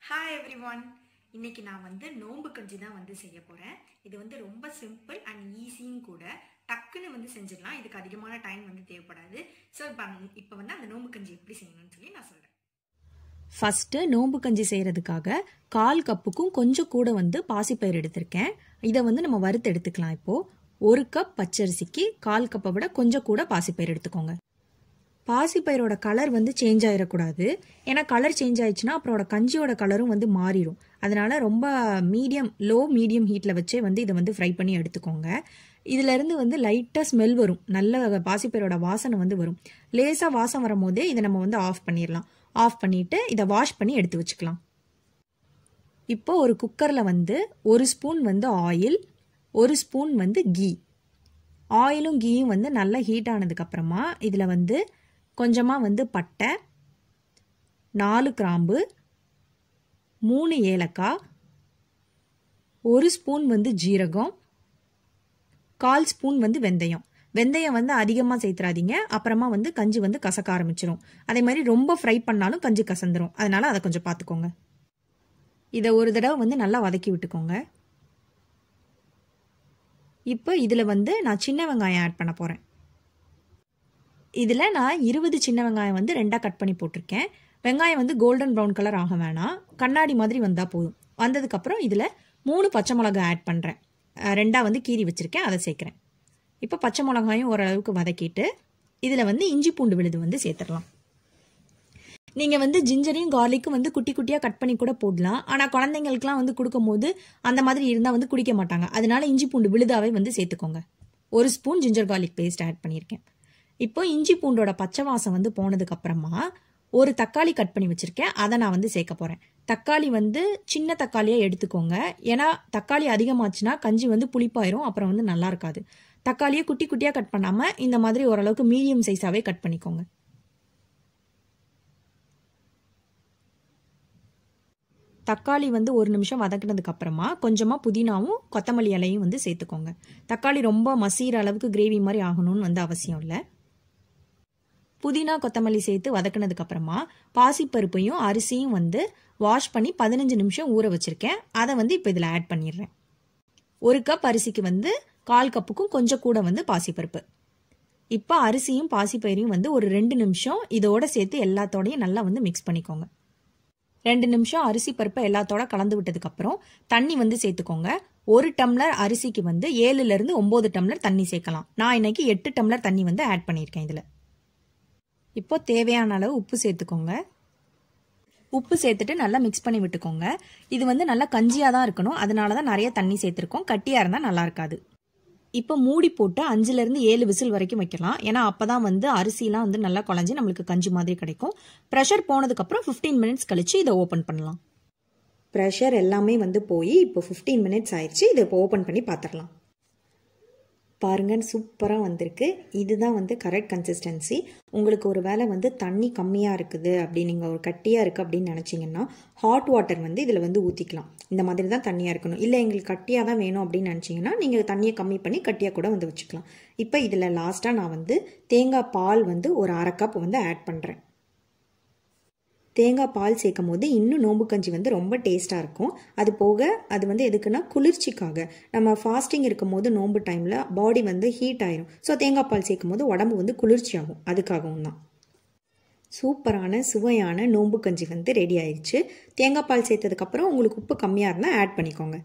Hi everyone. இன்னைக்கு நான் நோம்பு கஞ்சி தான் செய்ய போறேன். இது ரொம்ப சிம்பிள் அண்ட் ஈஸியும் கூட. டக்குன்னு செஞ்சிடலாம். இதுக்கு அதிகமான டைம் தேவைப்படாது. சோ இப்போ அந்த நோம்பு கஞ்சி எப்படி செய்யணும்னு சொல்லி நான் சொல்றேன். ஃபர்ஸ்ட் நோம்பு கஞ்சி செய்யறதுக்காக 1/4 கப்புக்கும் கொஞ்சம் கூட பாசிப்பயிறு எடுத்திருக்கேன். இத நம்ம வறுத்து எடுத்துக்கலாம். இப்போ 1 கப் பச்சரிசிக்கு 1/4 கப்பை விட கொஞ்சம் கூட பாசிப்பயிறு எடுத்துக்கோங்க. பாசிப்பயிரோட கலர் சேஞ்ச் ஆயிடக்கூடாது. ஏன்னா கலர் சேஞ்ச் ஆயிடுச்சுன்னா அப்புறம் கஞ்சியோட கலரும் மாறிடும். அதனால ரொம்ப லோ மீடியம் ஹீட்ல வச்சே இதை ஃப்ரை பண்ணி எடுத்துக்கோங்க. இதுல இருந்து லைட்டா ஸ்மெல் வரும். நல்ல பாசிப்பயிரோட வாசனை வரும். லேசா வாசம் வரும் போதே இதை நம்ம ஆஃப் பண்ணிடலாம். ஆஃப் பண்ணிட்டு இதை வாஷ் பண்ணி எடுத்து வச்சுக்கலாம். இப்போ ஒரு குக்கர்ல 1 ஸ்பூன் ஆயில், 1 ஸ்பூன் கீ. ஆயிலும் கீயும் நல்லா ஹீட் ஆனதுக்கு அப்புறமா இதுல கொஞ்சமா பட்டை, 4 கிராம்பு, 3 ஏலக்காய், 1 ஸ்பூன் ஜீரகம், 1/4 ஸ்பூன் வெந்தயம். வெந்தயம் அதிகமா சேர்த்துறாதீங்க. அப்புறமா கஞ்சி கசக்க ஆரம்பிச்சிடும். அதே மாதிரி ரொம்ப ஃப்ரை பண்ணாலும் கஞ்சி கசந்துரும். அதனால அதை கொஞ்சம் பார்த்துக்கோங்க. இதை ஒரு தடவை நல்லா வதக்கி விட்டுக்கோங்க. இப்போ இதுல நான் சின்ன வெங்காயம் ஆட் பண்ண போறேன். இதுல நான் 20 சின்ன வெங்காயம் ரெண்டா கட் பண்ணி போட்டிருக்கேன். வெங்காயம் கோல்டன் ப்ரௌன் கலர் ஆக வேணாம். கண்ணாடி மாதிரி வந்தா போதும். வந்ததுக்கு அப்புறம் இதுல 3 பச்சை மிளகாய் ஆட் பண்றேன். ரெண்டா கீறி வச்சிருக்கேன், அதை சேர்க்கிறேன். இப்போ பச்சை மிளகாயும் ஓரளவுக்கு வதக்கிட்டு இதுல இஞ்சி பூண்டு விழுது சேர்த்துடலாம். நீங்க ஜிஞ்சரையும் கார்லிக்கும் குட்டி குட்டியா கட் பண்ணி கூட போடலாம். ஆனா குழந்தைங்களுக்குலாம் கொடுக்கும் போது அந்த மாதிரி இருந்தா குடிக்க மாட்டாங்க. அதனால இஞ்சி பூண்டு விழுதாவே சேர்த்துக்கோங்க. 1 spoon ginger garlic paste add பண்ணியிருக்கேன். இப்போ இஞ்சி பூண்டோட பச்சை வாசம் போனதுக்கு அப்புறமா ஒரு தக்காளி கட் பண்ணி வச்சிருக்கேன். அதை நான் சேர்க்க போறேன். தக்காளி சின்ன தக்காளியா எடுத்துக்கோங்க. ஏன்னா தக்காளி அதிகமாச்சுன்னா கஞ்சி புளிப்பாயிரும். அப்புறம் நல்லா இருக்காது. தக்காளியை குட்டி குட்டியா கட் பண்ணாம இந்த மாதிரி ஓரளவுக்கு மீடியம் சைஸாவே கட் பண்ணிக்கோங்க. தக்காளி 1 நிமிஷம் வதக்கினதுக்கு அப்புறமா கொஞ்சமா புதினாவும் கொத்தமல்லி இலையும் சேர்த்துக்கோங்க. தக்காளி ரொம்ப மசீர அளவுக்கு கிரேவி மாதிரி ஆகணும்னு அவசியம் இல்லை. புதினா கொத்தமல்லி சேர்த்து வதக்கினதுக்கு அப்புறமா பாசிப்பருப்பையும் அரிசியும் வாஷ் பண்ணி 15 நிமிஷம் ஊற வச்சிருக்கேன். அதை இப்போ இதுல ஆட் பண்ணிடுறேன். 1 கப் அரிசிக்கு 1/4 கப்புக்கும் கொஞ்சம் கூட பாசிப்பருப்பு. இப்போ அரிசியும் பாசிப்பயிரையும் ஒரு 2 நிமிஷம் இதோட சேர்த்து எல்லாத்தோடையும் நல்லா மிக்ஸ் பண்ணிக்கோங்க. 2 நிமிஷம் அரிசி பருப்பை எல்லாத்தோட கலந்து விட்டதுக்கு அப்புறம் தண்ணி சேர்த்துக்கோங்க. 1 டம்ளர் அரிசிக்கு 7ல இருந்து 9 டம்ளர் தண்ணி சேர்க்கலாம். நான் இன்னைக்கு 8 டம்ளர் தண்ணி ஆட் பண்ணியிருக்கேன் இதுல. இப்போ தேவையான அளவு உப்பு சேர்த்துக்கோங்க. உப்பு சேர்த்துட்டு நல்லா மிக்ஸ் பண்ணி விட்டுக்கோங்க. இது நல்லா கஞ்சியா தான் இருக்கணும். அதனாலதான் நிறைய தண்ணி சேர்த்திருக்கோம். கட்டியா இருந்தா நல்லா இருக்காது. இப்போ மூடி போட்டு 5ல இருந்து 7 விசில் வரைக்கும் வைக்கலாம். ஏன்னா அப்பதான் அரிசிலாம் நல்லா குழஞ்சி நம்மளுக்கு கஞ்சி மாதிரி கிடைக்கும். ப்ரெஷர் போனதுக்கு அப்புறம் 15 மினிட்ஸ் கழிச்சு இதை ஓபன் பண்ணலாம். ப்ரெஷர் எல்லாமே போய் இப்போ 15 மினிட்ஸ் ஆயிடுச்சு. இதை இப்போ ஓபன் பண்ணி பார்த்துடலாம். பாருங்க, சூப்பரா வந்திருக்கு. இதுதான் கரெக்ட் கன்சிஸ்டன்சி. உங்களுக்கு ஒரு வேளை தண்ணி கம்மியா இருக்குது அப்படி நீங்க ஒரு கட்டியா இருக்கு அப்படின்னு நினைச்சீங்கன்னா ஹாட் வாட்டர் இதுல ஊத்திக்கலாம். இந்த மாதிரி தான் தண்ணியா இருக்கணும். இல்ல எங்களுக்கு கட்டியா தான் வேணும் அப்படின்னு நினைச்சீங்கன்னா நீங்க தண்ணியை கம்மி பண்ணி கட்டியா கூட வச்சுக்கலாம். இப்போ இதுல லாஸ்டா நான் தேங்காய் பால் ஒரு 1/2 கப் ஆட் பண்றேன். தேங்காய் பால் சேர்க்கும் போது இன்னும் நோம்பு கஞ்சி ரொம்ப டேஸ்டா இருக்கும். அது போக அது எதுக்குன்னா குளிர்ச்சிக்காக. நம்ம ஃபாஸ்டிங் இருக்கும் போது நோம்பு டைம்ல பாடி ஹீட் ஆயிரும். ஸோ தேங்காய் பால் சேர்க்கும் போது உடம்பு குளிர்ச்சி ஆகும். அதுக்காகவும் தான். சூப்பரான சுவையான நோம்பு கஞ்சி ரெடி ஆயிடுச்சு. தேங்காய் பால் சேர்த்ததுக்கு அப்புறம் உங்களுக்கு உப்பு கம்மியா இருந்தா ஆட் பண்ணிக்கோங்க.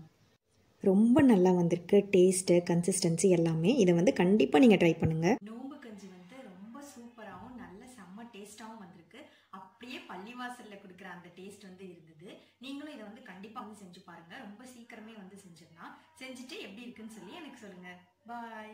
ரொம்ப நல்லா வந்திருக்கு. டேஸ்ட், கன்சிஸ்டன்சி எல்லாமே. இதை கண்டிப்பா நீங்க ட்ரை பண்ணுங்க. நோம்பு கஞ்சி ரொம்ப சூப்பராகவும் நல்ல செம்ம டேஸ்டாகவும் வந்திருக்கு. அப்படியே பள்ளிவாசல்ல கொடுக்குற அந்த டேஸ்ட் இருந்தது. நீங்களும் இதை கண்டிப்பா செஞ்சு பாருங்க. ரொம்ப சீக்கிரமே செஞ்சிடலாம். செஞ்சுட்டு எப்படி இருக்குன்னு சொல்லி எனக்கு சொல்லுங்க. பாய்.